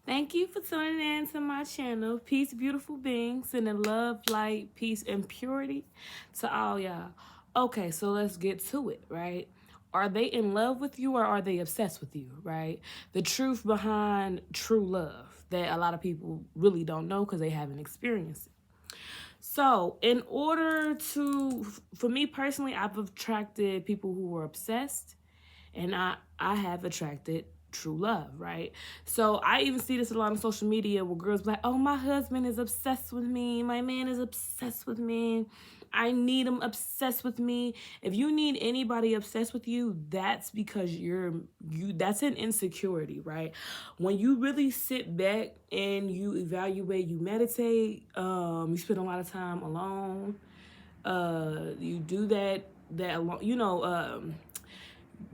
Thank you for tuning in to my channel, Peace, Beautiful Beings, sending love, light, peace, and purity to all y'all. Okay, so let's get to it, right? Are they in love with you or are they obsessed with you, right? The truth behind true love that a lot of people really don't know because they haven't experienced it. So, in order to, for me personally, I've attracted people who were obsessed, and I have attracted true love, right? So I even see this a lot on social media where girls be like, oh, my husband is obsessed with me, my man is obsessed with me, I need him obsessed with me. If you need anybody obsessed with you, that's because that's an insecurity, right? When you really sit back and you evaluate, you meditate, you spend a lot of time alone, you do that alone,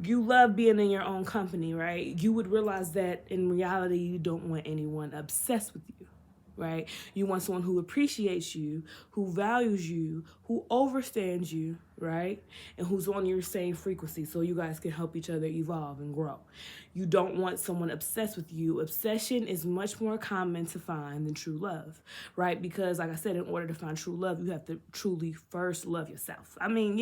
you love being in your own company, right? You would realize that in reality, you don't want anyone obsessed with you, right? You want someone who appreciates you, who values you, who understands you, right? And who's on your same frequency so you guys can help each other evolve and grow. You don't want someone obsessed with you. Obsession is much more common to find than true love, right? Because like I said, in order to find true love, you have to truly first love yourself. I mean,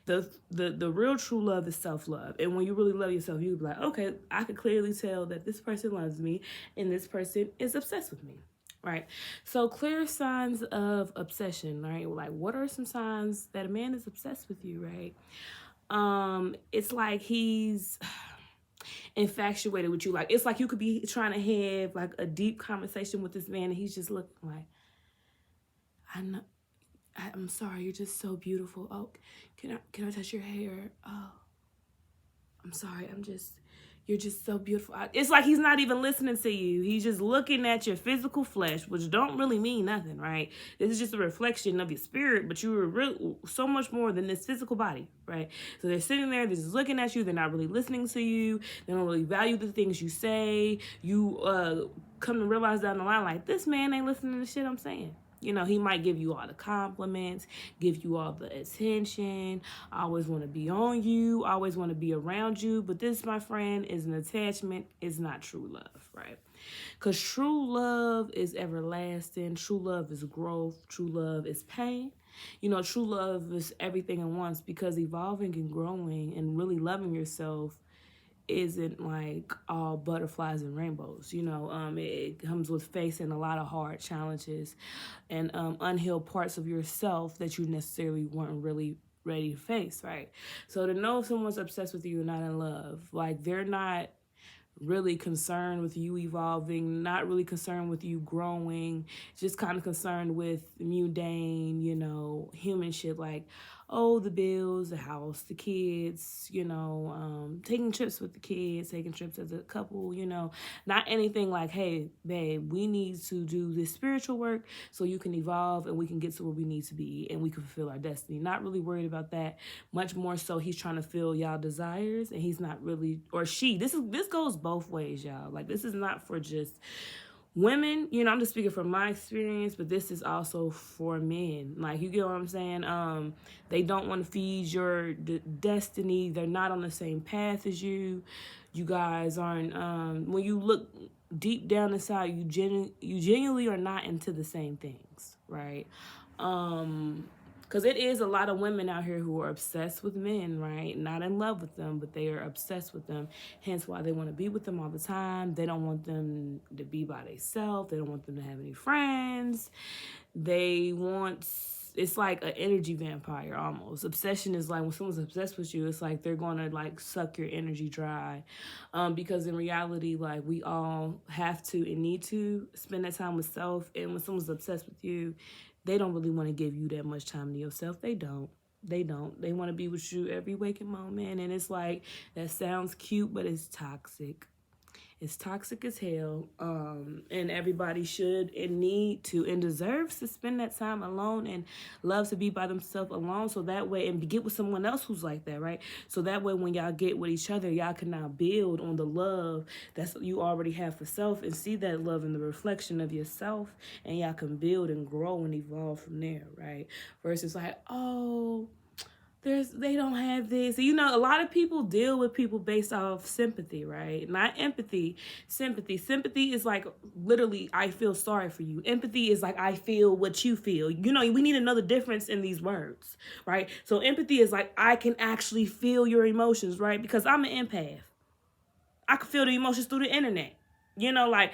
the real true love is self-love. And when you really love yourself, you be like, okay, I could clearly tell that this person loves me and this person is obsessed with me. Right. So clear signs of obsession, right? Like what are some signs that a man is obsessed with you, right? It's like he's infatuated with you. Like it's like you could be trying to have like a deep conversation with this man and he's just looking like, I know I'm sorry, you're just so beautiful. Oh, can I touch your hair? Oh, I'm sorry, you're just so beautiful. It's like he's not even listening to you. He's just looking at your physical flesh, which don't really mean nothing, right? This is just a reflection of your spirit, but you were so much more than this physical body, right? So they're sitting there, they're just looking at you. They're not really listening to you. They don't really value the things you say. You come to realize down the line, like, this man ain't listening to shit I'm saying. He might give you all the compliments, give you all the attention, always want to be on you, always want to be around you. But this, my friend, is an attachment, is not true love, right? Because true love is everlasting. True love is growth. True love is pain. True love is everything at once because evolving and growing and really loving yourself isn't like all butterflies and rainbows. It comes with facing a lot of hard challenges and unhealed parts of yourself that you necessarily weren't really ready to face, right? So to know if someone's obsessed with you and not in love, like they're not really concerned with you evolving, not really concerned with you growing, just kind of concerned with mundane, human shit like, oh, the bills, the house, the kids, taking trips with the kids, taking trips as a couple, not anything like, hey, babe, we need to do this spiritual work so you can evolve and we can get to where we need to be and we can fulfill our destiny. Not really worried about that. Much more so he's trying to fill y'all desires and he's not really, or she, this goes both ways, y'all. Like this is not for just women, I'm just speaking from my experience, but this is also for men. Like, you get what I'm saying? They don't want to feed your destiny. They're not on the same path as you. You guys aren't, when you look deep down inside, you genuinely are not into the same things, right? Because it is a lot of women out here who are obsessed with men, right? Not in love with them, but they are obsessed with them. Hence why they want to be with them all the time. They don't want them to be by themselves. They don't want them to have any friends. It's like an energy vampire almost. Obsession is like when someone's obsessed with you, it's like they're going to like suck your energy dry. Because in reality, like we all have to and need to spend that time with self. And when someone's obsessed with you, they don't really want to give you that much time to yourself. They don't. They want to be with you every waking moment. And it's like, that sounds cute, but it's toxic. It's toxic as hell. And everybody should and need to and deserves to spend that time alone and loves to be by themselves alone. So that way, and get with someone else who's like that, right? So that way, when y'all get with each other, y'all can now build on the love that's you already have for self and see that love in the reflection of yourself. And y'all can build and grow and evolve from there, right? Versus like, oh, they don't have this. You know, a lot of people deal with people based off sympathy, right? Not empathy. Sympathy. Sympathy is like literally I feel sorry for you. Empathy is like I feel what you feel. You know, we need to know the difference in these words, right? So empathy is like I can actually feel your emotions, right? Because I'm an empath. I can feel the emotions through the internet. You know, like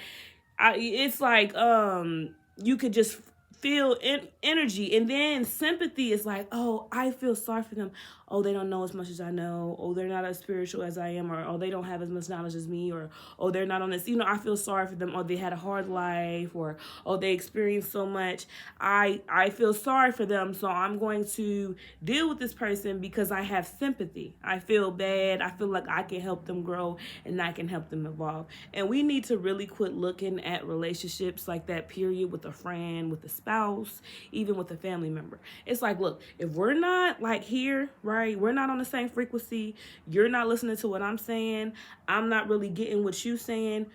it's like you could just feel energy. And then sympathy is like, oh, I feel sorry for them. Oh, they don't know as much as I know. Oh, they're not as spiritual as I am. Or oh, they don't have as much knowledge as me. Or oh, they're not on this. You know, I feel sorry for them. Oh, they had a hard life. Or oh, they experienced so much. I feel sorry for them, so I'm going to deal with this person because I have sympathy. I feel bad. I feel like I can help them grow and I can help them evolve. And we need to really quit looking at relationships like that, period, with a friend, with a spouse, even with a family member. It's like, look, if we're not like here, right, we're not on the same frequency, you're not listening to what I'm saying, I'm not really getting what you're saying,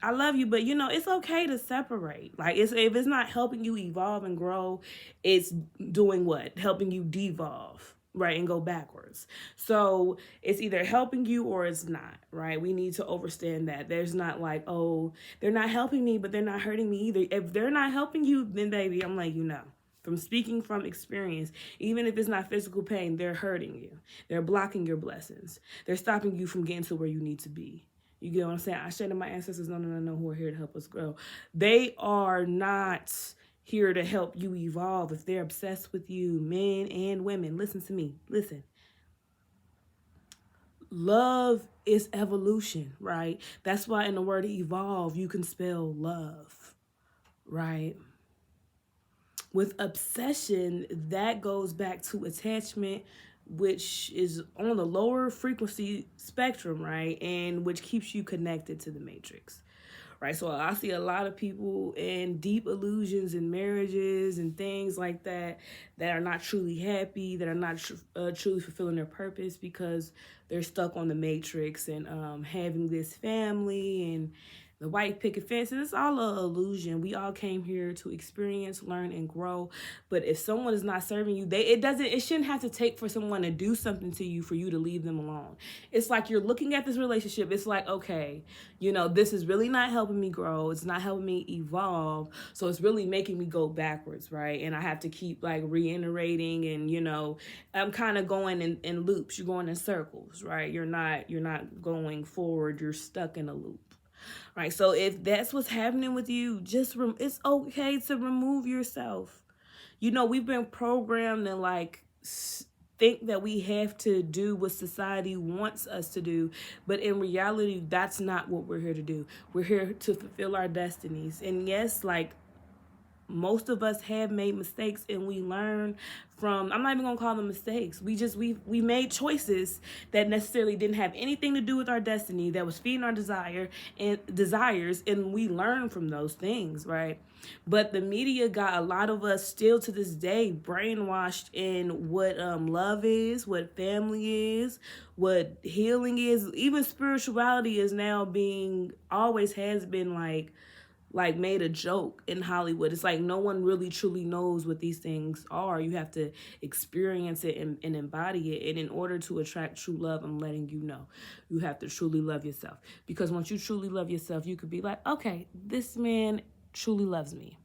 I love you, but you know, it's okay to separate. Like if it's not helping you evolve and grow, it's doing what? Helping you devolve, right? And go backwards. So it's either helping you or it's not, right? We need to understand that. There's not like, oh, they're not helping me, but they're not hurting me either. If they're not helping you, then baby, I'm like, you know. From speaking from experience, even if it's not physical pain, they're hurting you. They're blocking your blessings. They're stopping you from getting to where you need to be. You get what I'm saying? I share that my ancestors no, who are here to help us grow. They are not here to help you evolve. If they're obsessed with you, men and women, listen to me. Listen. Love is evolution, right? That's why in the word evolve, you can spell love, right? With obsession, that goes back to attachment, which is on the lower frequency spectrum, right? And which keeps you connected to the matrix, right? So I see a lot of people in deep illusions in marriages and things like that that are not truly happy, that are not truly fulfilling their purpose because they're stuck on the matrix and having this family and the white picket fences. It's all an illusion. We all came here to experience, learn, and grow. But if someone is not serving you, it shouldn't have to take for someone to do something to you for you to leave them alone. It's like you're looking at this relationship. It's like, okay, you know, this is really not helping me grow. It's not helping me evolve. So it's really making me go backwards, right? And I have to keep like reiterating, and you know, I'm kind of going in loops. You're going in circles, right? You're not going forward. You're stuck in a loop. Right, so if that's what's happening with you, it's okay to remove yourself. You know, we've been programmed to like think that we have to do what society wants us to do, but in reality, that's not what we're here to do. We're here to fulfill our destinies. And yes, like most of us have made mistakes and we learn from, I'm not even gonna call them mistakes. We made choices that necessarily didn't have anything to do with our destiny, that was feeding our desires, and we learn from those things, right? But the media got a lot of us still to this day brainwashed in what love is, what family is, what healing is. Even spirituality is now always has been like made a joke in Hollywood. It's like no one really truly knows what these things are. You have to experience it and embody it. And in order to attract true love, I'm letting you know, you have to truly love yourself. Because once you truly love yourself, you could be like, okay, this man truly loves me.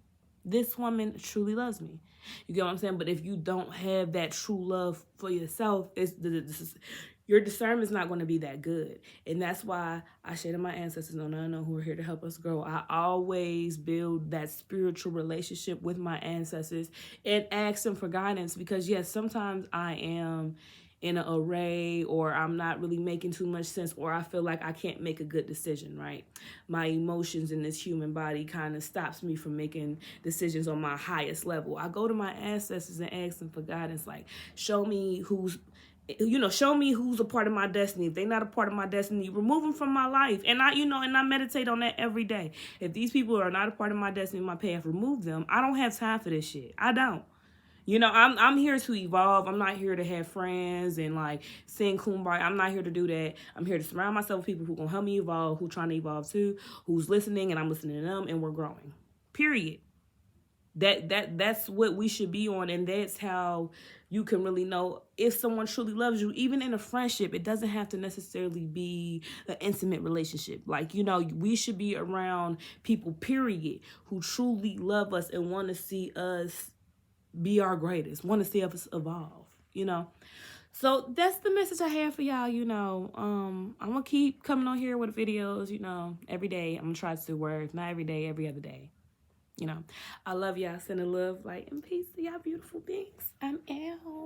This woman truly loves me. You get what I'm saying? But if you don't have that true love for yourself, your discernment is not going to be that good. And that's why I say to my ancestors, no, who are here to help us grow. I always build that spiritual relationship with my ancestors and ask them for guidance, because yes, sometimes I am in an array, or I'm not really making too much sense, or I feel like I can't make a good decision, right? My emotions in this human body kind of stops me from making decisions on my highest level. I go to my ancestors and ask them for guidance, like show me who's a part of my destiny. If they're not a part of my destiny, remove them from my life. And I meditate on that every day. If these people are not a part of my destiny, my path, remove them. I don't have time for this shit. I don't. I'm here to evolve. I'm not here to have friends and like sing kumbaya. I'm not here to do that. I'm here to surround myself with people who gonna help me evolve, who trying to evolve too, who's listening and I'm listening to them, and we're growing. Period. That's what we should be on, and that's how you can really know if someone truly loves you. Even in a friendship, it doesn't have to necessarily be an intimate relationship. Like, you know, we should be around people, period, who truly love us and want to see us be our greatest, want to see us evolve, you know. So that's the message I have for y'all, you know. I'm gonna keep coming on here with videos, you know, every day. I'm gonna try to work, not every day, every other day. You know, I love y'all. Sending love, light, and peace to y'all beautiful beings. I'm out.